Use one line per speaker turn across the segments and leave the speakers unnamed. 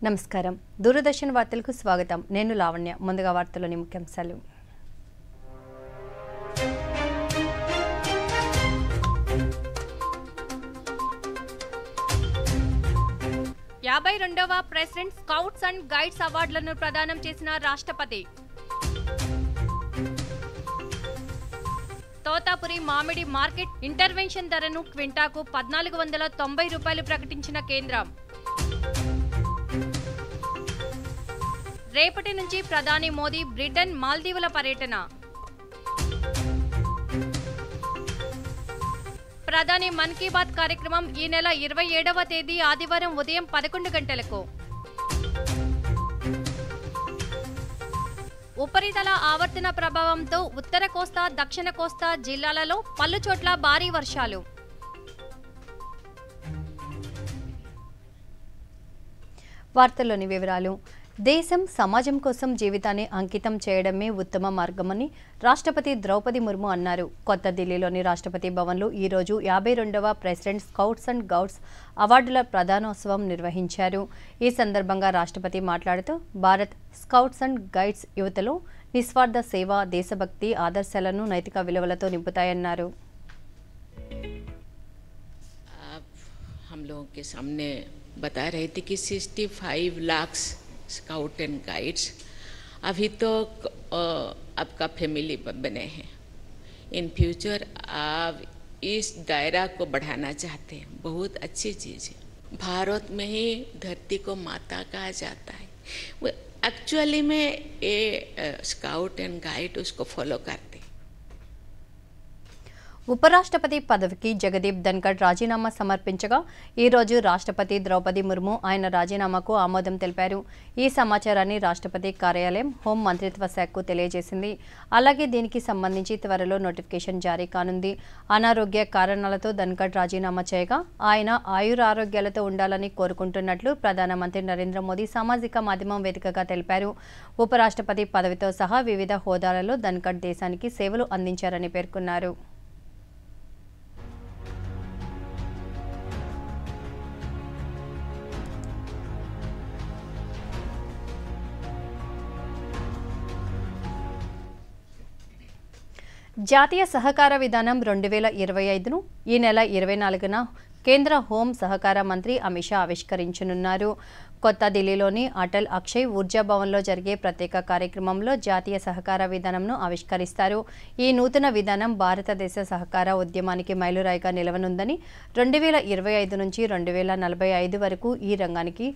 నమస్కారం దూరదర్శన్ వార్తలకు స్వాగతం నేను లావణ్య ముందుగా వార్తలోని ముఖ్యాంశాలు
52వ ప్రెసిడెంట్ స్కౌట్స్ అండ్ గైడ్స్ అవార్డులను ప్రదానం చేసిన రాష్ట్రపతి తోతాపురి మామిడి మార్కెట్ ఇంటర్వెన్షన్ ధరను క్వింటాకు 1490 రూపాయలు ప్రకటించిన కేంద్రం రేపటి నుంచి ప్రధాని మోదీ బ్రిటన్ మాల్దీవుల పర్యటన ప్రధాని మన్ కీ బాత్ కార్యక్రమం ఈ నెల 27వ తేదీ ఆదివారం ఉదయం 11 గంటలకు ఉపరితల ఆవర్తన ప్రభావంతో ఉత్తర కోస్తా దక్షిణ కోస్తా జిల్లాలలో పలు చోట్ల భారీ వర్షాలు
వార్తల్లోని వివరాలు దేశం సమాజం కోసం జీవితాన్ని అంకితం చేయడమే ఉత్తమ మార్గమని రాష్ట్రపతి ద్రౌపది ముర్ము అన్నారు. కొత్త ఢిల్లీలోని రాష్ట్రపతి భవన్లో ఈ రోజు 52వ ప్రెసిడెంట్ స్కౌట్స్ అండ్ గైడ్స్ అవార్డుల ప్రదానోత్సవం నిర్వహించారు. ఈ సందర్భంగా రాష్ట్రపతి మాట్లాడుతూ భారత్ స్కౌట్స్ అండ్ గైడ్స్ యువతలో నిస్వార్థ సేవ, దేశభక్తి ఆదర్శాలను నైతిక విలువలతో నింపుతాయన్నారు.
हम लोगों के सामने बता रहे थे कि 65 लाख स्काउट एंड गाइड्स अभी तो आपका फैमिली बने हैं. इन फ्यूचर आप इस दायरा को बढ़ाना चाहते हैं, बहुत अच्छी चीज़ है. भारत में ही धरती को माता कहा जाता है. वो एक्चुअली में ये स्काउट एंड गाइड उसको फॉलो करते.
ఉపరాష్ట్రపతి పదవికి జగదీప్ ధన్కడ్ రాజీనామా సమర్పించగా ఈ రోజు రాష్ట్రపతి ద్రౌపది ముర్ము ఆయన రాజీనామాకు ఆమోదం తెలిపారు. ఈ సమాచారాన్ని రాష్ట్రపతి కార్యాలయం హోం మంత్రిత్వ శాఖకు తెలియజేసింది. అలాగే దీనికి సంబంధించి త్వరలో నోటిఫికేషన్ జారీ కానుంది. అనారోగ్య కారణాలతో ధన్కడ్ రాజీనామా చేయగా ఆయన ఆయురారోగ్యాలతో ఉండాలని కోరుకుంటున్నట్లు ప్రధానమంత్రి నరేంద్ర మోదీ సామాజిక మాధ్యమం వేదికగా తెలిపారు. ఉపరాష్ట్రపతి పదవితో సహా వివిధ హోదాలలో ధన్కడ్ దేశానికి సేవలు అందించారని పేర్కొన్నారు. జాతీయ సహకార విధానం 2025ను ఈ నెల 24న కేంద్ర హోం సహకార మంత్రి అమిత్ షా ఆవిష్కరించనున్నారు. కొత్త ఢిల్లీలోని అటల్ అక్షయ్ ఊర్జా భవన్లో జరిగే ప్రత్యేక కార్యక్రమంలో జాతీయ సహకార విధానంను ఆవిష్కరిస్తారు. ఈ నూతన విధానం భారతదేశ సహకార ఉద్యమానికి మైలురాయిగా నిలవనుందని 2025 నుంచి 2045 వరకు ఈ రంగానికి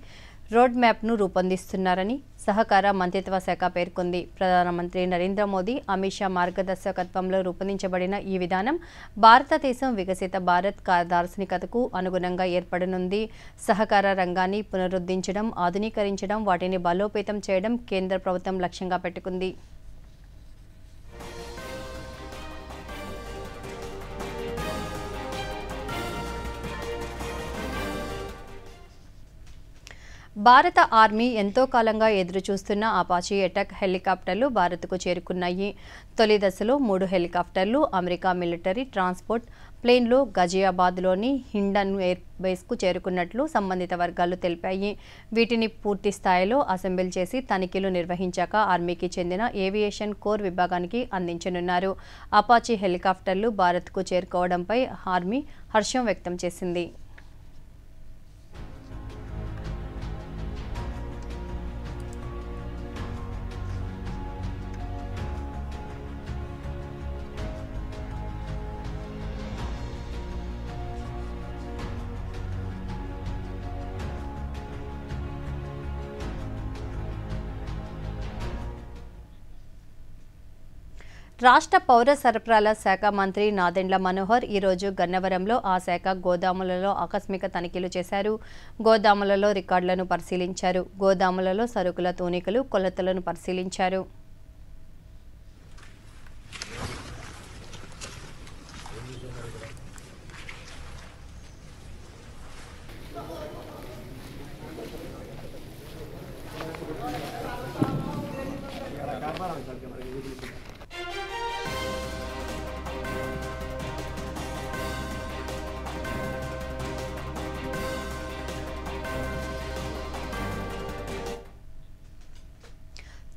రోడ్ మ్యాప్ను రూపొందిస్తున్నారని సహకార మంత్రిత్వ శాఖ పేర్కొంది. ప్రధానమంత్రి నరేంద్ర మోదీ, అమిత్ షా మార్గదర్శకత్వంలో రూపొందించబడిన ఈ విధానం భారతదేశం వికసిత భారత్ దార్శనికతకు అనుగుణంగా ఏర్పడనుంది. సహకార రంగాన్ని పునరుద్ధరించడం, ఆధునీకరించడం, వాటిని బలోపేతం చేయడం కేంద్ర ప్రభుత్వం లక్ష్యంగా పెట్టుకుంది. భారత ఆర్మీ ఎంతో కాలంగా ఎదురుచూస్తున్న అపాచీ అటాక్ హెలికాప్టర్లు భారత్కు చేరుకున్నాయి. తొలి దశలో 3 హెలికాప్టర్లు అమెరికా మిలిటరీ ట్రాన్స్పోర్ట్ ప్లేన్లో గజియాబాద్లోని హిండన్ ఎయిర్ బేస్కు చేరుకున్నట్లు సంబంధిత వర్గాలు తెలిపాయి. వీటిని పూర్తి స్థాయిలో అసెంబుల్ చేసి తనిఖీలు నిర్వహించాక ఆర్మీకి చెందిన ఏవియేషన్ కోర్ విభాగానికి అందించనున్నారు. అపాచీ హెలికాప్టర్లు భారత్కు చేరుకోవడంపై ఆర్మీ హర్షం వ్యక్తం చేసింది. రాష్ట్ర పౌర సరఫరాల శాఖ మంత్రి నాదెండ్ల మనోహర్ ఈరోజు గన్నవరంలో ఆ శాఖ గోదాములలో ఆకస్మిక తనిఖీలు చేశారు. గోదాములలో రికార్డులను పరిశీలించారు. గోదాములలో సరుకుల తూనికలు, కొలతలను పరిశీలించారు.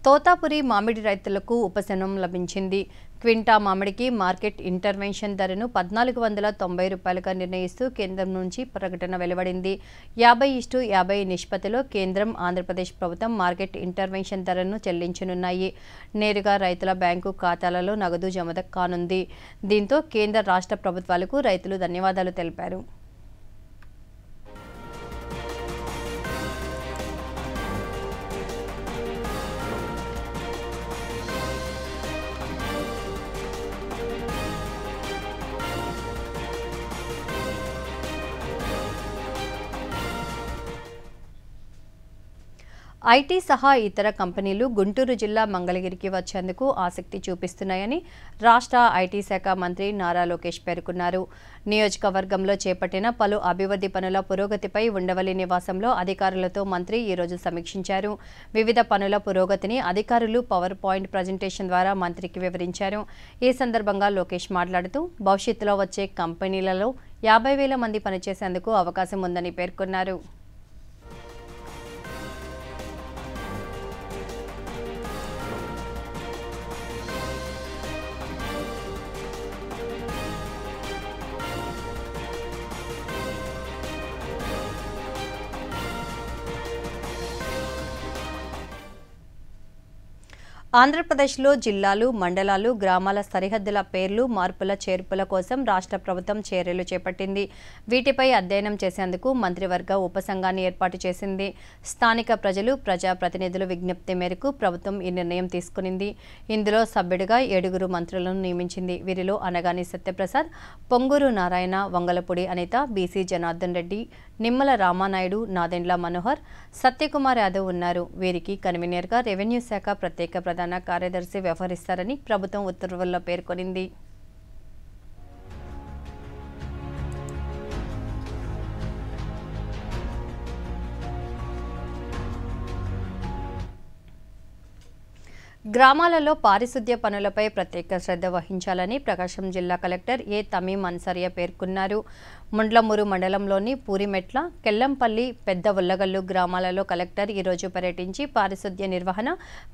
తోతాపురి మామిడి రైతులకు ఉపశమనం లభించింది. క్వింటా మామిడికి మార్కెట్ ఇంటర్వెన్షన్ ధరను 1490 రూపాయలుగా నిర్ణయిస్తూ కేంద్రం నుంచి ప్రకటన వెలువడింది. 50:50 నిష్పత్తిలో కేంద్రం, ఆంధ్రప్రదేశ్ ప్రభుత్వం మార్కెట్ ఇంటర్వెన్షన్ ధరను చెల్లించనున్నాయి. నేరుగా రైతుల బ్యాంకు ఖాతాలలో నగదు జమ కానుంది. దీంతో కేంద్ర, రాష్ట్ర ప్రభుత్వాలకు రైతులు ధన్యవాదాలు తెలిపారు. ఐటీ సహా ఇతర కంపెనీలు గుంటూరు జిల్లా మంగళగిరికి వచ్చేందుకు ఆసక్తి చూపిస్తున్నాయని రాష్ట్ర ఐటీ శాఖ మంత్రి నారా లోకేష్ పేర్కొన్నారు. నియోజకవర్గంలో చేపట్టిన పలు అభివృద్ధి పనుల పురోగతిపై ఉండవల్లి నివాసంలో అధికారులతో మంత్రి ఈరోజు సమీక్షించారు. వివిధ పనుల పురోగతిని అధికారులు పవర్ పాయింట్ ప్రజెంటేషన్ ద్వారా మంత్రికి వివరించారు. ఈ సందర్భంగా లోకేష్ మాట్లాడుతూ భవిష్యత్తులో వచ్చే కంపెనీలలో 50,000 మంది పనిచేసేందుకు అవకాశం ఉందని పేర్కొన్నారు. ఆంధ్రప్రదేశ్లో జిల్లాలు, మండలాలు, గ్రామాల సరిహద్దుల పేర్లు మార్పుల చేర్పుల కోసం రాష్ట్ర ప్రభుత్వం చర్యలు చేపట్టింది. వీటిపై అధ్యయనం చేసేందుకు మంత్రివర్గ ఉపసంఘాన్ని ఏర్పాటు చేసింది. స్థానిక ప్రజలు, ప్రజాప్రతినిధుల విజ్ఞప్తి మేరకు ప్రభుత్వం ఈ నిర్ణయం తీసుకునింది. ఇందులో సభ్యుడిగా 7 మంత్రులను నియమించింది. వీరిలో అనగాని సత్యప్రసాద్, పొంగూరు నారాయణ, వంగలపూడి అనిత, బీసీ జనార్దన్ రెడ్డి, నిమ్మల రామానాయుడు, నాదెండ్ల మనోహర్, సత్యకుమార్ యాదవ్ ఉన్నారు. వీరికి కన్వీనర్గా రెవెన్యూ శాఖ ప్రత్యేక ప్రధాన కార్యదర్శి వ్యవహరిస్తారని ప్రభుత్వం ఉత్తర్వుల్లో పేర్కొనింది. గ్రామాలలో పారిశుద్ధ్య పనులపై ప్రత్యేక శ్రద్ధ వహించాలని ప్రకాశం జిల్లా కలెక్టర్ ఏ తమీం అన్సారియా పేర్కొన్నారు. ముండ్లమూరు మండలంలోని పూరిమెట్ల, కెల్లంపల్లి, పెద్ద ఉల్లగల్లు గ్రామాలలో కలెక్టర్ ఈరోజు పర్యటించి పారిశుద్ధ్య నిర్వహణ,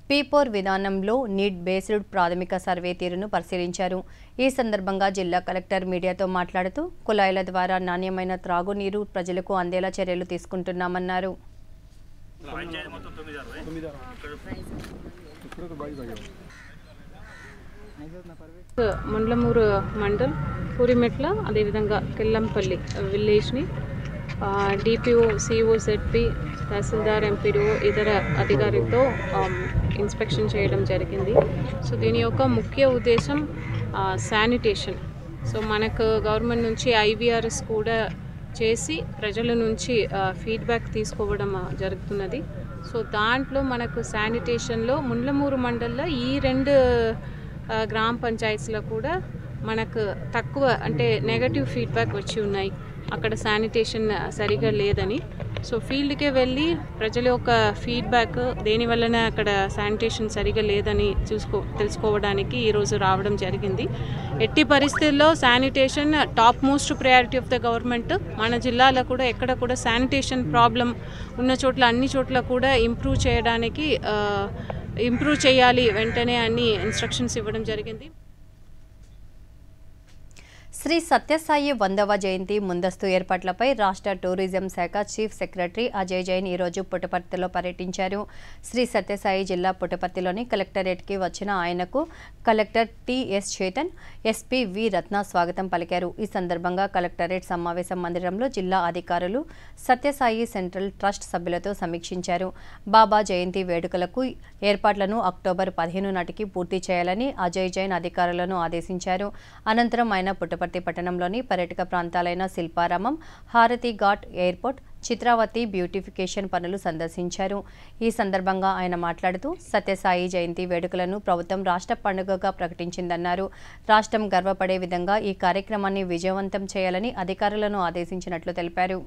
పీ4 విధానంలో నీడ్ బేస్డ్ ప్రాథమిక సర్వే తీరును పరిశీలించారు. ఈ సందర్భంగా జిల్లా కలెక్టర్ మీడియాతో మాట్లాడుతూ కుళాయిల ద్వారా నాణ్యమైన త్రాగునీరు ప్రజలకు అందేలా చర్యలు తీసుకుంటున్నామన్నారు.
ముండ్లమూరు మండల్, పూరిమెట్ల, అదేవిధంగా కెల్లంపల్లి విలేజ్ని డిపిఓ, సిఓ, జెడ్పీ, తహసీల్దార్, ఎంపీడీఓ, ఇతర అధికారులతో ఇన్స్పెక్షన్ చేయడం జరిగింది. సో దీని యొక్క ముఖ్య ఉద్దేశం శానిటేషన్. సో మనకు గవర్నమెంట్ నుంచి ఐవీఆర్ఎస్ కూడా చేసి ప్రజల నుంచి ఫీడ్బ్యాక్ తీసుకోవడం జరుగుతున్నది. సో దాంట్లో మనకు శానిటేషన్లో ముండ్లమూరు మండల్లో ఈ 2 గ్రామ పంచాయతీలో కూడా మనకు తక్కువ అంటే నెగటివ్ ఫీడ్బ్యాక్ వచ్చి ఉన్నాయి. అక్కడ శానిటేషన్ సరిగా లేదని. సో ఫీల్డ్కే వెళ్ళి ప్రజల యొక్క ఫీడ్బ్యాక్ దేనివల్లనే అక్కడ శానిటేషన్ సరిగా లేదని తెలుసుకోవడానికి ఈరోజు రావడం జరిగింది. ఎట్టి పరిస్థితుల్లో sanitation top most priority of the government. మన జిల్లాలో కూడా ఎక్కడ కూడా శానిటేషన్ ప్రాబ్లం ఉన్న చోట్ల అన్ని చోట్ల కూడా ఇంప్రూవ్ చేయాలి వెంటనే అని ఇన్స్ట్రక్షన్స్ ఇవ్వడం జరిగింది.
శ్రీ సత్యసాయి 100వ జయంతి ముందస్తు ఏర్పాట్లపై రాష్ట్ర టూరిజం శాఖ చీఫ్ సెక్రటరీ అజయ్ జైన్ ఈరోజు పుట్టపర్తిలో పర్యటించారు. శ్రీ సత్యసాయి జిల్లా పుట్టపర్తిలోని కలెక్టరేట్కి వచ్చిన ఆయనకు collector TS Chetan, SP V Ratna స్వాగతం పలికారు. ఈ సందర్భంగా కలెక్టరేట్ సమావేశ మందిరంలో జిల్లా అధికారులు సత్యసాయి సెంట్రల్ ట్రస్ట్ సభ్యులతో సమీక్షించారు. బాబా జయంతి వేడుకలకు ఏర్పాట్లను అక్టోబర్ 15 నాటికి పూర్తి చేయాలని అజయ్ జైన్ అధికారులను ఆదేశించారు. అనంతరం ఆయన పుట్టపర్తి పట్టణంలోని పర్యాటక ప్రాంతాలైన శిల్పారామం, హారతి ఘాట్, ఎయిర్పోర్ట్, చిత్రావతి బ్యూటిఫికేషన్ పనులు సందర్శించారు. ఈ సందర్భంగా ఆయన మాట్లాడుతూ సత్యసాయి జయంతి వేడుకలను ప్రభుత్వం రాష్ట్ర పండుగగా ప్రకటించిందన్నారు. రాష్ట్రం గర్వపడే విధంగా ఈ కార్యక్రమాన్ని విజయవంతం చేయాలని అధికారులను ఆదేశించినట్లు తెలిపారు.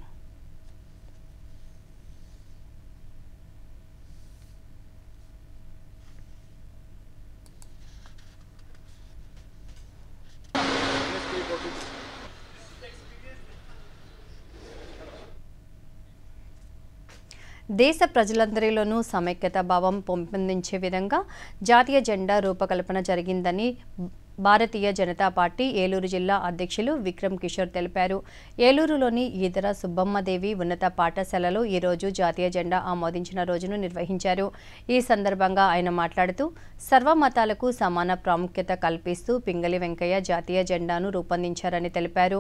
దేశ ప్రజలందరిలోనూ సమైక్యత భావం పెంపొందించే విధంగా జాతీయ జెండా రూపకల్పన జరిగిందని భారతీయ జనతా పార్టీ ఏలూరు జిల్లా అధ్యక్షులు విక్రమ్ కిషోర్ తెలిపారు. ఏలూరులోని ఈదర సుబ్బమ్మదేవి ఉన్నత పాఠశాలలో ఈరోజు జాతీయ జెండా ఆమోదించిన రోజును నిర్వహించారు. ఈ సందర్భంగా ఆయన మాట్లాడుతూ సర్వమతాలకు సమాన ప్రాముఖ్యత కల్పిస్తూ పింగళి వెంకయ్య జాతీయ జెండాను రూపొందించారని తెలిపారు.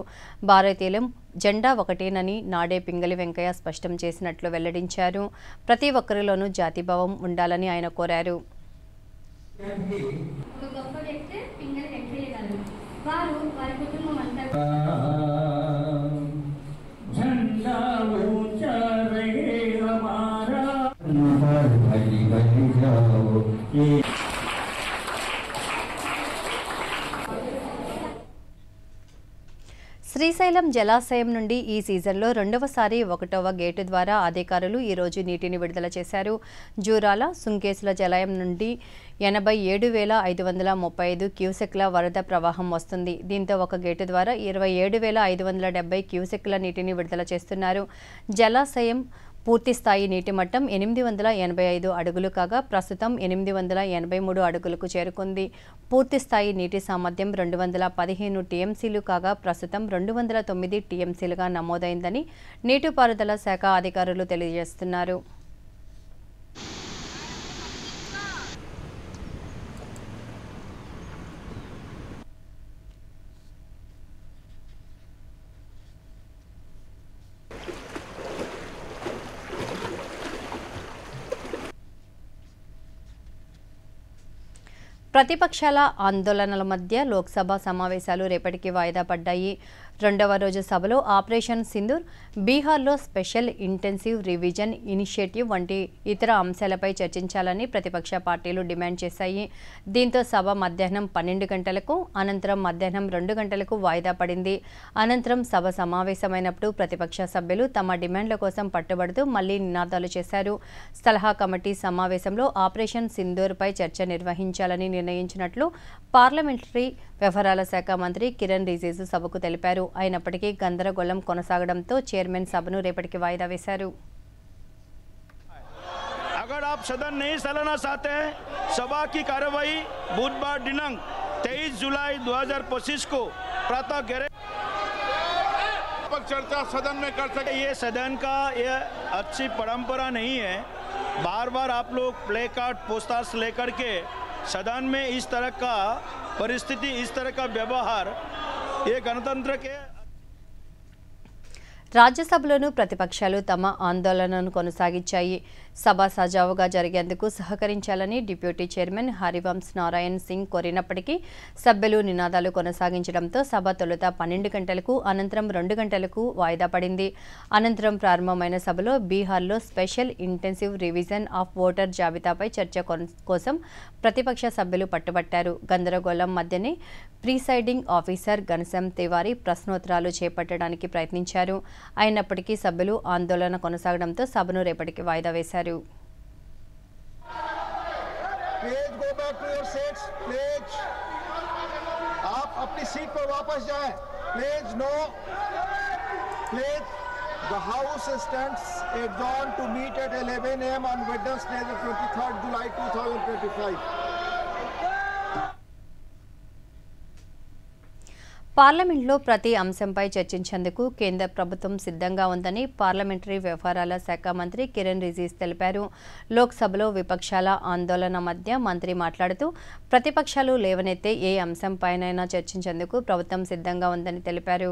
భారతీయులం జెండా ఒకటేనని నాడే పింగళి వెంకయ్య స్పష్టం చేసినట్లు వెల్లడించారు. ప్రతి ఒక్కరిలోనూ జాతిభావం ఉండాలని ఆయన కోరారు.
ఒక గొప్ప వ్యక్తి పింగళి వెంకయ్య గారు. వారు వారి కుటుంబం అంతా
శ్రీశైలం జలాశయం నుండి ఈ సీజన్లో రెండవసారి 1వ గేటు ద్వారా అధికారులు ఈరోజు నీటిని విడుదల చేశారు. జూరాల సుంకేసుల జలాశయం నుండి 87,535 క్యూసెక్ల వరద ప్రవాహం వస్తుంది. దీంతో ఒక గేటు ద్వారా 27,570 క్యూసెక్ల నీటిని విడుదల చేస్తున్నారు. జలాశయం పూర్తిస్థాయి నీటి మట్టం 885 అడుగులు కాగా ప్రస్తుతం 883 అడుగులకు చేరుకుంది. పూర్తిస్థాయి నీటి సామర్థ్యం 215 టీఎంసీలు కాగా ప్రస్తుతం 209 టీఎంసీలుగా నమోదైందని నీటిపారుదల శాఖ అధికారులు తెలియజేస్తున్నారు. ప్రతిపక్షాల ఆందోళనల మధ్య లోక్సభ సమావేశాలు రేపటికి వాయిదా పడ్డాయి. రెండవ రోజు సభలో ఆపరేషన్ సింధూర్, బీహార్లో స్పెషల్ ఇంటెన్సివ్ రివిజన్ ఇనిషియేటివ్ వంటి ఇతర అంశాలపై చర్చించాలని ప్రతిపక్ష పార్టీలు డిమాండ్ చేశాయి. దీంతో సభ మధ్యాహ్నం 12 గంటలకు, అనంతరం మధ్యాహ్నం 2 గంటలకు వాయిదా పడింది. అనంతరం సభ సమావేశమైనప్పుడు ప్రతిపక్ష సభ్యులు తమ డిమాండ్ల కోసం పట్టుబడుతూ మళ్లీ నినాదాలు చేశారు. సలహా కమిటీ సమావేశంలో ఆపరేషన్ సింధూర్పై చర్చ నిర్వహించాలని నిర్ణయించినట్లు పార్లమెంటరీ వ్యవహారాల శాఖ మంత్రి కిరణ్ రిజిజు సభకు తెలిపారు. అయినప్పటికీ గందరగోళం కొనసాగడంతో చైర్మన్ సభను రేపటికి వాయిదా వేశారు.
अगर आप सदन नहीं चलाना चाहते हैं, सभा की कार्यवाही बुधवार दिनांक 23 जुलाई 2025 को प्रातः 11
चर्चा सदन में कर सके।
ये सदन का ये अच्छी परंपरा नहीं है। बार बार आप लोग प्ले कार्ड पोस्टर्स लेकर के सदन में इस तरह का परिस्थिति, इस तरह का व्यवहार ये गणतंत्र के
రాజ్యసభలోనూ ప్రతిపక్షాలు తమ ఆందోళనను కొనసాగించాయి. సభ సజావుగా జరిగేందుకు సహకరించాలని డిప్యూటీ చైర్మన్ హరివంశ్ నారాయణ్ సింగ్ కోరినప్పటికీ సభ్యులు నినాదాలు కొనసాగించడంతో సభ తొలుత 12 గంటలకు, అనంతరం 2 గంటలకు వాయిదా పడింది. అనంతరం ప్రారంభమైన సభలో బీహార్లో special intensive revision of voter జాబితాపై చర్చ కోసం ప్రతిపక్ష సభ్యులు పట్టుబట్టారు. గందరగోళం మధ్యనే ప్రిసైడింగ్ ఆఫీసర్ ఘనశ్యామ్ తివారీ ప్రశ్నోత్తరాలు చేపట్టడానికి ప్రయత్నించారు. అయినప్పటికీ సభ్యులు ఆందోళన కొనసాగడంతో సభను రేపటికి వాయిదా వేశారు.
Please go back to your seats, please आप अपनी सीट पर वापस जाएं, please no, please the house stands adjourned to meet at 11 am on Wednesday the 23rd July 2025.
పార్లమెంట్లో ప్రతి అంశంపై చర్చించేందుకు కేంద్ర ప్రభుత్వం సిద్ధంగా ఉందని పార్లమెంటరీ వ్యవహారాల శాఖ మంత్రి కిరణ్ రిజిజు తెలిపారు. లోక్సభలో విపక్షాల ఆందోళన మధ్య మంత్రి మాట్లాడుతూ ప్రతిపక్షాలు లేవనెత్తే ఏ అంశంపైనైనా చర్చించేందుకు ప్రభుత్వం సిద్ధంగా ఉందని తెలిపారు.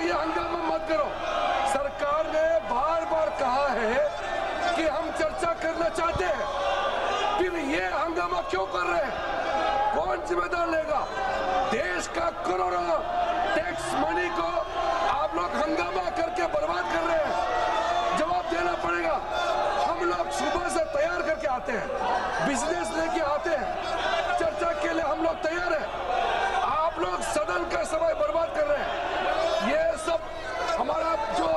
ये हंगामा मत करो। सरकार ने बार बार कहा है कि हम चर्चा करना चाहते हैं, फिर ये हंगामा क्यों कर रहे हैं? कौन जिम्मेदार लेगा? देश का करोड़ों टैक्स मनी को आप लोग हंगामा करके बर्बाद कर रहे हैं, जवाब देना पड़ेगा। हम लोग सुबह से तैयार करके आते हैं, बिजनेस लेके आते हैं, चर्चा के लिए हम लोग तैयार हैं। आप लोग सदन का समय बर्बाद कर रहे हैं। ये सब हमारा जो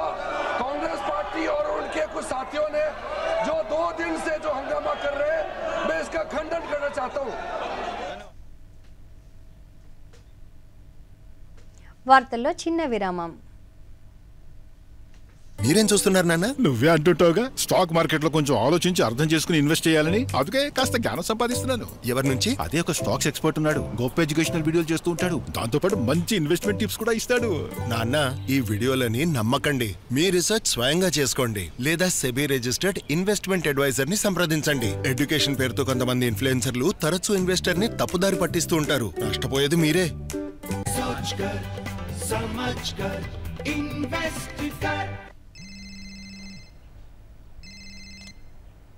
कांग्रेस पार्टी और उनके कुछ साथियों ने जो 2 दिन से जो हंगामा चाहता हूँ।
వార్తల్లో చిన్న విరామం.
మీరేం చూస్తున్నారు నాన్న?
నువ్వే అంటుంటావుగా స్టాక్ మార్కెట్ లో కొంచెం ఆలోచించి అర్థం చేసుకుని ఇన్వెస్ట్ చేయాలని. అందుకే కాస్త జ్ఞానం సంపాదిస్తున్నాను.
ఎవరి నుంచి?
అదే ఒక స్టాక్స్ ఎక్స్పర్ట్ ఉన్నాడు. గొప్ప ఎడ్యుకేషనల్ వీడియోలు చేస్తూ ఉంటాడు. దాంతో పాటు మంచి ఇన్వెస్ట్మెంట్ టిప్స్ కూడా ఇస్తాడు.
నాన్న, ఈ వీడియోలని నమ్మకండి. మీ రీసెర్చ్ స్వయంగా చేసుకోండి లేదా సెబీ రిజిస్టర్డ్ ఇన్వెస్ట్మెంట్ అడ్వైజర్ ని సంప్రదించండి. ఎడ్యుకేషన్ పేరుతో కొంతమంది ఇన్ఫ్లుయెన్సర్లు తరచూ ఇన్వెస్టర్ ని తప్పుదారి పట్టిస్తూ ఉంటారు. నష్టపోయేది మీరే.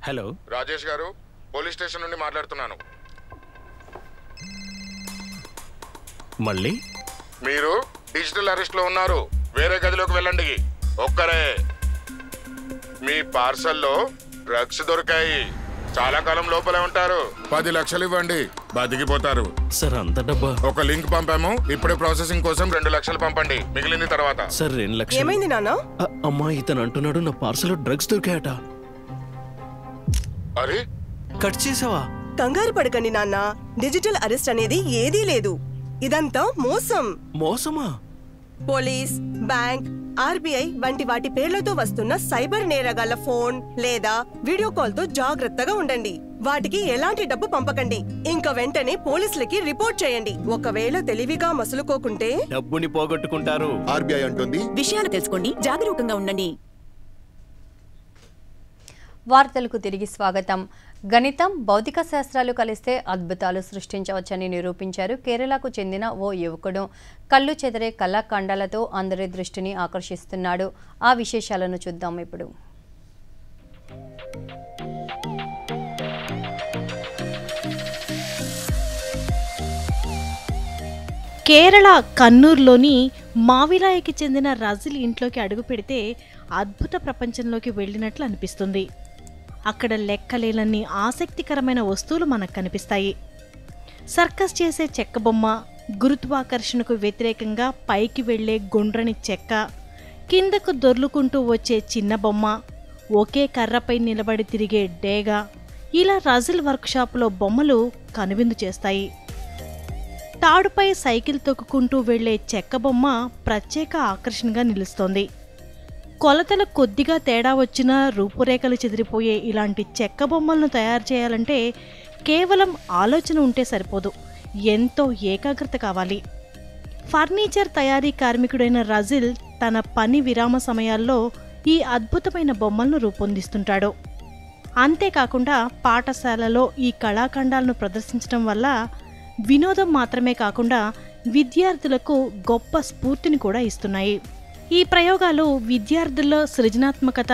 హలో,
రాజేష్ గారు, పోలీస్ స్టేషన్ నుండి మాట్లాడుతున్నాను.
మళ్ళీ
మీరు డిజిటల్ అరెస్ట్ లో ఉన్నారు. వేరే గదిలోకి వెళ్ళండి. ఒక్కరే. మీ పార్సల్లో డ్రగ్స్ దొరికాయి. చాలా కాలం లోపలే ఉంటారు. 10 లక్షలు ఇవ్వండి, బతికిపోతారు.
సార్, అంత డబ్బా?
ఒక లింక్ పంపాము, ఇప్పుడే ప్రాసెసింగ్ కోసం 2 లక్షలు పంపండి, మిగిలింది తర్వాత.
సార్, 2 లక్షలు.
ఏమైంది నాన్న?
అమ్మా, ఇతను అంటున్నాడు నా పార్సల్ డ్రగ్స్ దొరికాయట.
అరే,
కట్ చేసావా?
కంగారు పడకండి నాన్న, డిజిటల్ అరెస్ట్ అనేది ఏదీ లేదు. ఇదంతా మోసం.
మోసమా?
పోలీస్, బ్యాంక్, ఆర్బీఐ వంటి వాటి పేర్లతో వస్తున్న సైబర్ నేరగాళ్ల ఫోన్ లేదా వీడియో కాల్ తో జాగ్రత్తగా ఉండండి. వాటికి ఎలాంటి డబ్బు పంపకండి. ఇంకా వెంటనే పోలీసులకి రిపోర్ట్ చేయండి. ఒకవేళ తెలివిగా మసులుకోకుంటే
డబ్బుని పోగొట్టుకుంటారు.
ఆర్బీఐ అంటుంది.
విషయాలు తెలుసుకోండి, జాగరూకంగా ఉండండి.
వార్తలకు తిరిగి స్వాగతం. గణితం, భౌతిక శాస్త్రాలు కలిస్తే అద్భుతాలు సృష్టించవచ్చని నిరూపించారు కేరళకు చెందిన ఓ యువకుడు. కళ్ళు చెదిరే కళాఖండాలతో అందరి దృష్టిని ఆకర్షిస్తున్నాడు. ఆ విశేషాలను చూద్దాం ఇప్పుడు.
కేరళ కన్నూర్లోని మావిలాయకి చెందిన రజిల్ ఇంట్లోకి అడుగు పెడితే అద్భుత ప్రపంచంలోకి వెళ్ళినట్లు అనిపిస్తుంది. అక్కడ లెక్కలేనన్ని ఆసక్తికరమైన వస్తువులు మనకు కనిపిస్తాయి. సర్కస్ చేసే చెక్క బొమ్మ, గురుత్వాకర్షణకు వ్యతిరేకంగా పైకి వెళ్లే గుండ్రని చెక్క, కిందకు దొర్లుకుంటూ వచ్చే చిన్న బొమ్మ, ఒకే కర్రపై నిలబడి తిరిగే డేగ, ఇలా రజిల్ వర్క్షాప్లో బొమ్మలు కనువిందు చేస్తాయి. తాడుపై సైకిల్ తొక్కుకుంటూ వెళ్లే చెక్క బొమ్మ ప్రత్యేక ఆకర్షణగా నిలుస్తోంది. కొలతలు కొద్దిగా తేడా వచ్చినా రూపురేఖలు చెదిరిపోయే ఇలాంటి చెక్క బొమ్మలను తయారు చేయాలంటే కేవలం ఆలోచన ఉంటే సరిపోదు, ఎంతో ఏకాగ్రత కావాలి. ఫర్నిచర్ తయారీ కార్మికుడైన రజిల్ తన పని విరామ సమయాల్లో ఈ అద్భుతమైన బొమ్మలను రూపొందిస్తుంటాడు. అంతేకాకుండా పాఠశాలలో ఈ కళాఖండాలను ప్రదర్శించడం వల్ల వినోదం మాత్రమే కాకుండా విద్యార్థులకు గొప్ప స్ఫూర్తిని కూడా ఇస్తున్నాయి. ఈ ప్రయోగాలు విద్యార్థుల్లో సృజనాత్మకత,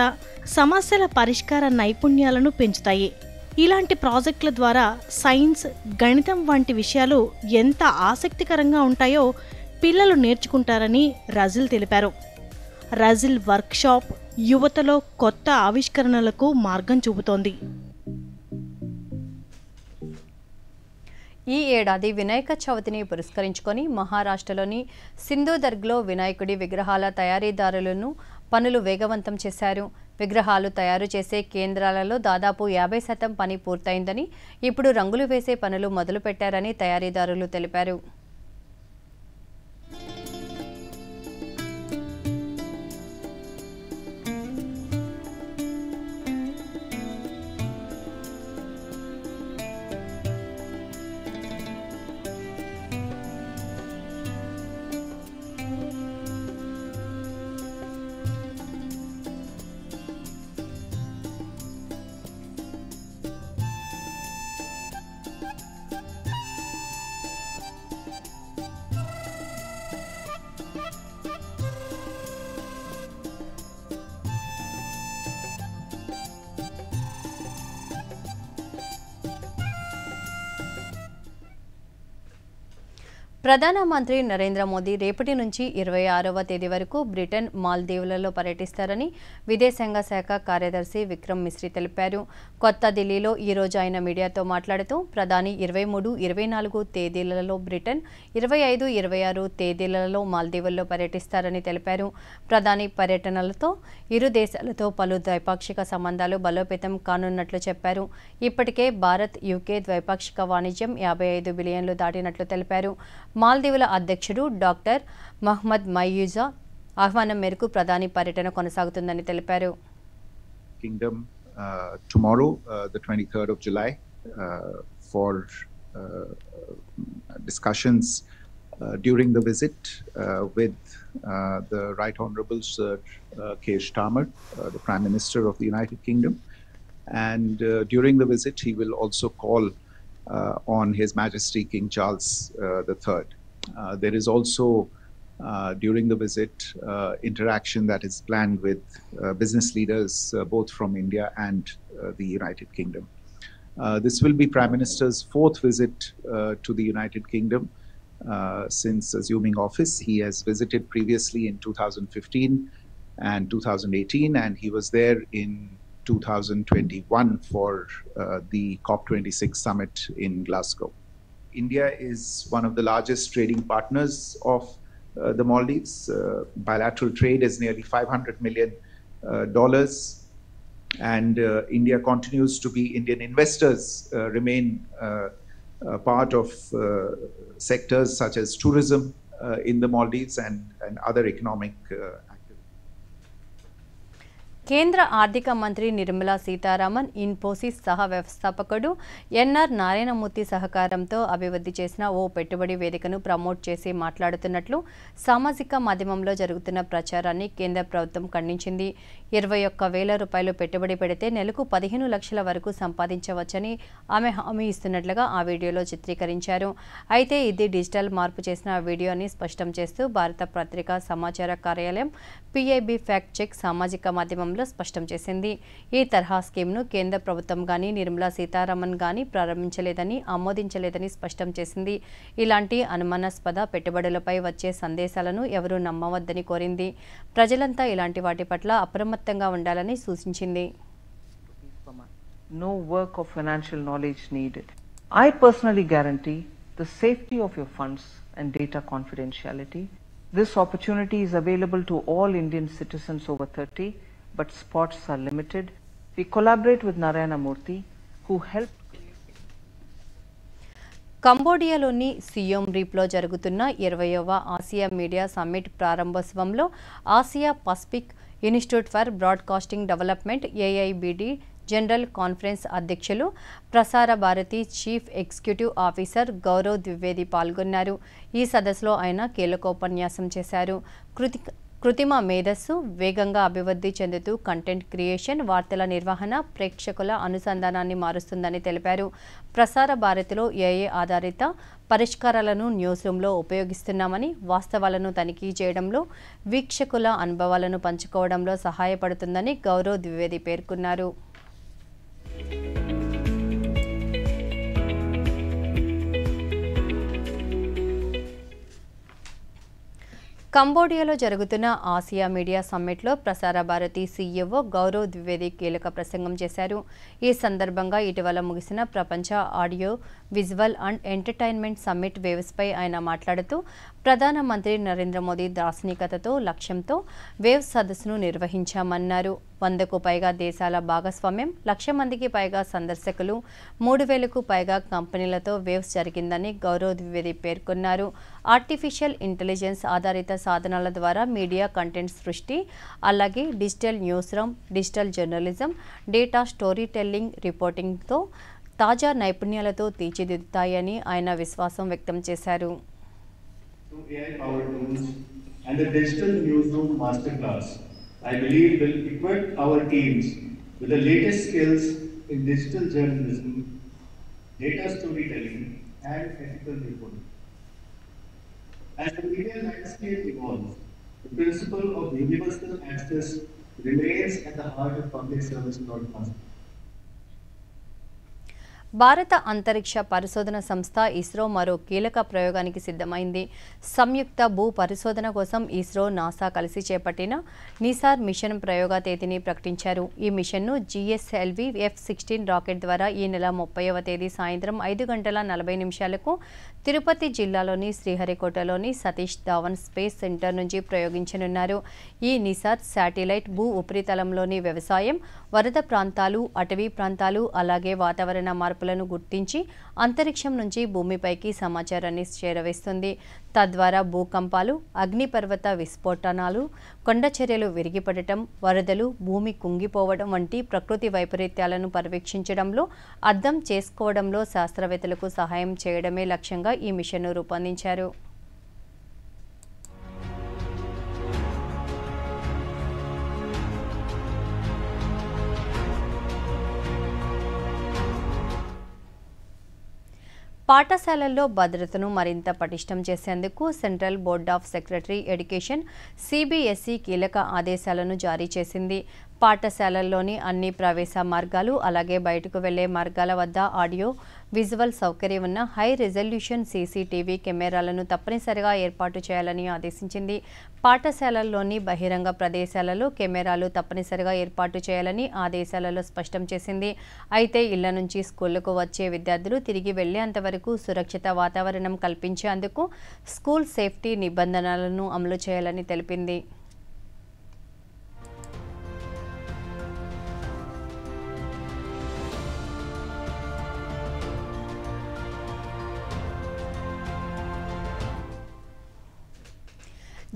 సమస్యల పరిష్కార నైపుణ్యాలను పెంచుతాయి. ఇలాంటి ప్రాజెక్టుల ద్వారా సైన్స్, గణితం వంటి విషయాలు ఎంత ఆసక్తికరంగా ఉంటాయో పిల్లలు నేర్చుకుంటారని రజిల్ తెలిపారు. రజిల్ వర్క్షాప్ యువతలో కొత్త ఆవిష్కరణలకు మార్గం చూపుతోంది.
ఈ ఏడాది వినాయక చవితిని పురస్కరించుకొని మహారాష్ట్రలోని సింధుదర్గ్లో వినాయకుడి విగ్రహాల తయారీదారులను పనులు వేగవంతం చేశారు. విగ్రహాలు తయారు చేసే కేంద్రాలలో దాదాపు 50% పని పూర్తయిందని, ఇప్పుడు రంగులు వేసే పనులు మొదలుపెట్టారని తయారీదారులు తెలిపారు. ప్రధానమంత్రి నరేంద్ర మోదీ రేపటి నుంచి 26వ తేదీ వరకు బ్రిటన్, మాల్దీవులలో పర్యటిస్తారని విదేశాంగ శాఖ కార్యదర్శి విక్రమ్ మిశ్రీ తెలిపారు. కొత్త ఢిల్లీలో ఈ రోజు ఆయన మీడియాతో మాట్లాడుతూ ప్రధాని 23, 24 తేదీలలో బ్రిటన్, 25, 26 తేదీలలో మాల్దీవుల్లో పర్యటిస్తారని తెలిపారు. ప్రధాని పర్యటనలతో ఇరు దేశాలతో పలు ద్వైపాక్షిక సంబంధాలు బలోపేతం కానున్నట్లు చెప్పారు. ఇప్పటికే భారత్, యూకే ద్వైపాక్షిక వాణిజ్యం 55 బిలియన్లు దాటినట్లు తెలిపారు. మాల్దీవుల అధ్యక్షుడు డాక్టర్ మహ్మద్ మయూజా ఆహ్వానం మేరకు ప్రధాని పర్యటన కొనసాగుతుందని తెలిపారు.
Kingdom tomorrow, the 23rd of July, for discussions during the visit with the Right Honourable Sir Keir Starmer, the Prime Minister of the United Kingdom, and during the visit he will also call on His Majesty King Charles III. There is also during the visit interaction that is planned with business leaders both from India and the United Kingdom. This will be Prime Minister's fourth visit to the United Kingdom since assuming office. He has visited previously in 2015 and 2018, and he was there in 2021 for the COP26 summit in Glasgow. India is one of the largest trading partners of the Maldives. Bilateral trade is nearly $500 million, and India continues to be, Indian investors remain part of sectors such as tourism in the Maldives and other economic
కేంద్ర ఆర్థిక మంత్రి నిర్మలా సీతారామన్, ఇన్ఫోసిస్ సహ వ్యవస్థాపకుడు NR Narayanamurthy సహకారంతో అభివృద్ధి చేసిన ఓ పెట్టుబడి వేదికను ప్రమోట్ చేసి మాట్లాడుతున్నట్లు సామాజిక మాధ్యమంలో జరుగుతున్న ప్రచారాన్ని కేంద్ర ప్రభుత్వం ఖండించింది. 21,000 రూపాయలు పెట్టుబడి పెడితే నెలకు 15 లక్షల వరకు సంపాదించవచ్చని ఆమె హామీ ఇస్తున్నట్లుగా ఆ వీడియోలో చిత్రీకరించారు. అయితే ఇది డిజిటల్ మార్పు చేసిన వీడియో అని స్పష్టం చేస్తూ భారత పత్రికా సమాచార కార్యాలయం PIB ఫ్యాక్ట్ చెక్ సామాజిక మాధ్యమంలో స్పష్టం చేసింది. ఈ తరహా స్కీమ్ను కేంద్ర ప్రభుత్వం గానీ నిర్మలా సీతారామన్ గానీ ప్రారంభించలేదని, ఆమోదించలేదని స్పష్టం చేసింది. ఇలాంటి అనుమానాస్పద పెట్టుబడులపై వచ్చే సందేశాలను ఎవరూ నమ్మవద్దని కోరింది. ప్రజలంతా ఇలాంటి వాటి పట్ల అప్రమత్తంగా ఉండాలని సూచించింది.
No work of financial knowledge needed. I personally guarantee the safety of your funds and data confidentiality. This opportunity is available to all Indian citizens over 30, but spots are limited. We collaborate with Narayana Murthy, who helped.
కంబోడియాలోని సియోమ్ రీప్లో జరుగుతున్న 20వ Asia media summit ప్రారంభోత్సవంలో Asia Pacific institute for broadcasting development AIBD general conference అధ్యక్షులు Prasar Bharati chief executive officer Gaurav Dwivedi పాల్గొన్నారు. ఈ సదస్సులో ఆయన కీలకోపన్యాసం చేశారు. కృత్రిమ మేధస్సు వేగంగా అభివృద్ధి చెందుతూ కంటెంట్ క్రియేషన్, వార్తల నిర్వహణ, ప్రేక్షకుల అనుసంధానాన్ని మారుస్తుందని తెలిపారు. ప్రసార భారతిలో AI ఆధారిత పరిష్కారాలను న్యూస్ రూమ్లో ఉపయోగిస్తున్నామని, వాస్తవాలను తనిఖీ చేయడంలో, వీక్షకుల అనుభవాలను పంచుకోవడంలో సహాయపడుతుందని గౌరవ్ ద్వివేది పేర్కొన్నారు. కంబోడియాలో జరుగుతున్న Asia media సమ్మిట్లో Prasar Bharati CEO Gaurav Dwivedi కీలక ప్రసంగం చేశారు. ఈ సందర్భంగా ఇటీవల ముగిసిన ప్రపంచ audio visual and entertainment summit వేవ్స్పై ఆయన మాట్లాడుతూ ప్రధానమంత్రి నరేంద్ర మోదీ దార్శనికతతో లక్ష్యంతో వేవ్స్ సదస్సును నిర్వహించామన్నారు. 100కు పైగా దేశాల భాగస్వామ్యం, 1,00,000 మందికి పైగా సందర్శకులు, 3,000కు పైగా కంపెనీలతో వేవ్స్ జరిగిందని గౌరవ్ ద్వివేది పేర్కొన్నారు. ఆర్టిఫిషియల్ ఇంటెలిజెన్స్ ఆధారిత సాధనాల ద్వారా మీడియా కంటెంట్ సృష్టి, అలాగే digital newsroom, digital journalism, data storytelling, రిపోర్టింగ్తో తాజా నైపుణ్యాలతో తీర్చిదిద్దుతాయని ఆయన విశ్వాసం వ్యక్తం చేశారు.
And the digital newsroom masterclass, I believe, will equip our teams with the latest skills in digital journalism, data storytelling, and ethical reporting. As the media landscape evolves, the principle of universal access remains at the heart of public service broadcasting.
భారత అంతరిక్ష పరిశోధన సంస్థ ఇస్రో మరో కీలక ప్రయోగానికి సిద్ధమైంది. సంయుక్త భూ పరిశోధన కోసం ఇస్రో, నాసా కలిసి చేపట్టిన నిసార్ మిషన్ ప్రయోగ తేదీని ప్రకటించారు. ఈ మిషన్ను GSLV F-16 రాకెట్ ద్వారా ఈ నెల 30వ తేదీ సాయంత్రం 5:40 తిరుపతి జిల్లాలోని శ్రీహరికోటలోని సతీష్ ధావన్ స్పేస్ సెంటర్ నుంచి ప్రయోగించనున్నారు. ఈ నిసార్ శాటిలైట్ భూ ఉపరితలంలోని వ్యవసాయం, వరద ప్రాంతాలు, అటవీ ప్రాంతాలు, అలాగే వాతావరణ మార్పులను గుర్తించి అంతరిక్షం నుంచి భూమిపైకి సమాచారాన్ని చేరవేస్తుంది. తద్వారా భూకంపాలు, అగ్నిపర్వత విస్ఫోటనాలు, కొండచర్యలు విరిగిపడటం, వరదలు, భూమి కుంగిపోవడం వంటి ప్రకృతి వైపరీత్యాలను పర్యవేక్షించడంలో, అర్థం చేసుకోవడంలో శాస్త్రవేత్తలకు సహాయం చేయడమే లక్ష్యంగా ఈ మిషన్ను రూపొందించారు. పాఠశాలల్లో భద్రతను మరింత పటిష్టం చేసేందుకు central board of secretary education CBSE కీలక ఆదేశాలను జారీ చేసింది. పాఠశాలల్లోని అన్ని ప్రవేశ మార్గాలు, అలాగే బయటకు వెళ్లే మార్గాల వద్ద ఆడియో విజువల్ సౌకర్యం ఉన్న హై రిజల్యూషన్ CCTV కెమెరాలను తప్పనిసరిగా ఏర్పాటు చేయాలని ఆదేశించింది. పాఠశాలల్లోని బహిరంగ ప్రదేశాలలో కెమెరాలు తప్పనిసరిగా ఏర్పాటు చేయాలని ఆదేశాలలో స్పష్టం చేసింది. అయితే ఇళ్ల నుంచి స్కూళ్లకు వచ్చే విద్యార్థులు తిరిగి వెళ్లేంత వరకు సురక్షిత వాతావరణం కల్పించేందుకు స్కూల్ సేఫ్టీ నిబంధనలను అమలు చేయాలని తెలిపింది.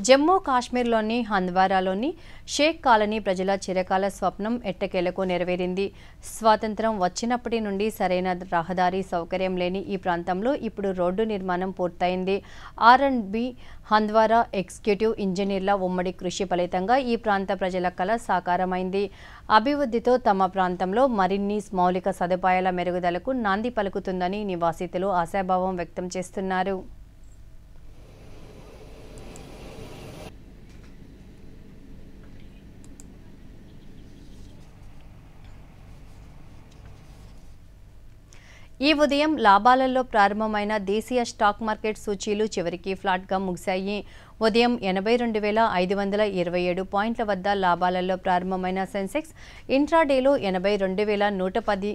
జమ్మూ కాశ్మీర్లోని హంద్వారాలోని షేక్ కాలనీ ప్రజల చిరకాల స్వప్నం ఎట్టకేలకు నెరవేరింది. స్వాతంత్రం వచ్చినప్పటి నుండి సరైన రహదారి సౌకర్యం లేని ఈ ప్రాంతంలో ఇప్పుడు రోడ్డు నిర్మాణం పూర్తయింది. R&B హంద్వారా ఎగ్జిక్యూటివ్ ఇంజనీర్ల ఉమ్మడి కృషి ఫలితంగా ఈ ప్రాంత ప్రజల కల సాకారమైంది. అభివృద్ధితో తమ ప్రాంతంలో మరిన్ని మౌలిక సదుపాయాల మెరుగుదలకు నాంది పలుకుతుందని నివాసితులు ఆశాభావం వ్యక్తం చేస్తున్నారు. ఈ ఉదయం లాభాలలో ప్రారంభమైన దేశీయ స్టాక్ మార్కెట్ సూచీలు చివరికి ఫ్లాట్గా ముగిశాయి. ఉదయం 82,527 పాయింట్ల వద్ద లాభాలలో ప్రారంభమైన సెన్సెక్స్ ఇంట్రాడేలో 82,110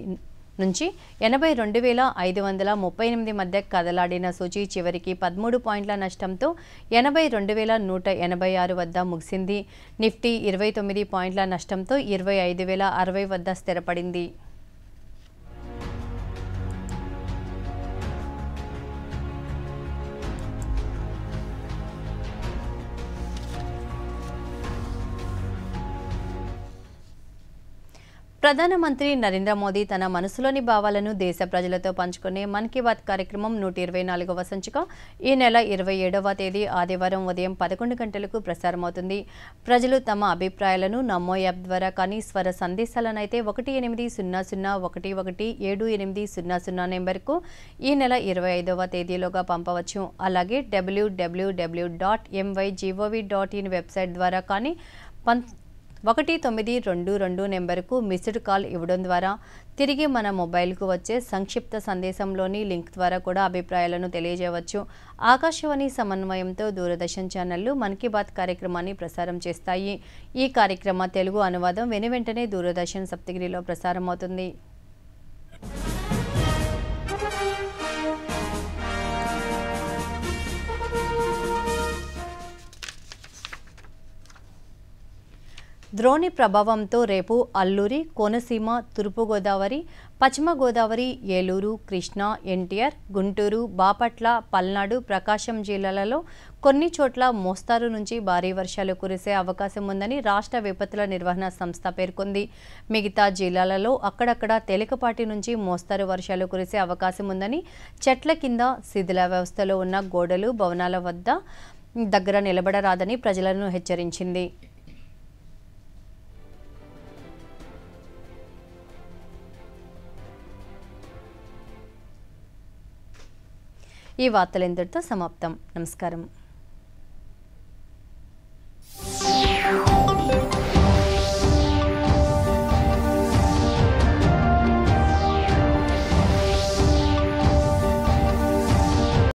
నుంచి 82,538 మధ్య కదలాడిన సూచీ చివరికి 13 పాయింట్ల నష్టంతో 82,186 వద్ద ముగిసింది. నిఫ్టీ 29 పాయింట్ల నష్టంతో 25,060 వద్ద స్థిరపడింది. ప్రధానమంత్రి నరేంద్ర మోదీ తన మనసులోని భావాలను దేశ ప్రజలతో పంచుకునే మన్ కీ బాత్ కార్యక్రమం 124వ సంచిక ఈ నెల 27వ తేదీ ఆదివారం ఉదయం 11 గంటలకు ప్రసారమవుతుంది. ప్రజలు తమ అభిప్రాయాలను నమో యాప్ ద్వారా కానీ స్వర సందేశాలనైతే 1801117800 నెంబర్కు ఈ నెల 25వ తేదీలోగా పంపవచ్చు. అలాగే www.mygov.in వెబ్సైట్ ద్వారా కానీ 1922 నెంబర్కు మిస్డ్ కాల్ ఇవ్వడం ద్వారా తిరిగి మన మొబైల్కు వచ్చే సంక్షిప్త సందేశంలోని లింక్ ద్వారా కూడా అభిప్రాయాలను తెలియజేయవచ్చు. ఆకాశవాణి సమన్వయంతో దూరదర్శన్ ఛానళ్లు మన్ కీ బాత్ కార్యక్రమాన్ని ప్రసారం చేస్తాయి. ఈ కార్యక్రమ తెలుగు అనువాదం వెనువెంటనే దూరదర్శన్ సప్తగిరిలో ప్రసారం అవుతుంది. ద్రోణి ప్రభావంతో రేపు అల్లూరి, కోనసీమ, తూర్పుగోదావరి, పశ్చిమ గోదావరి, ఏలూరు, కృష్ణా, ఎన్టీఆర్, గుంటూరు, బాపట్ల, పల్నాడు, ప్రకాశం జిల్లాలలో కొన్ని చోట్ల మోస్తారు నుంచి భారీ వర్షాలు కురిసే అవకాశం ఉందని రాష్ట్ర విపత్తుల నిర్వహణ సంస్థ పేర్కొంది. మిగతా జిల్లాలలో అక్కడక్కడ తేలికపాటి నుంచి మోస్తారు వర్షాలు కురిసే అవకాశం ఉందని, చెట్ల కింద శిథిల వ్యవస్థలో ఉన్న గోడలు, భవనాల దగ్గర నిలబడరాదని ప్రజలను హెచ్చరించింది. ఈ వార్తలు ఇంతటితో సమాప్తం. నమస్కారం.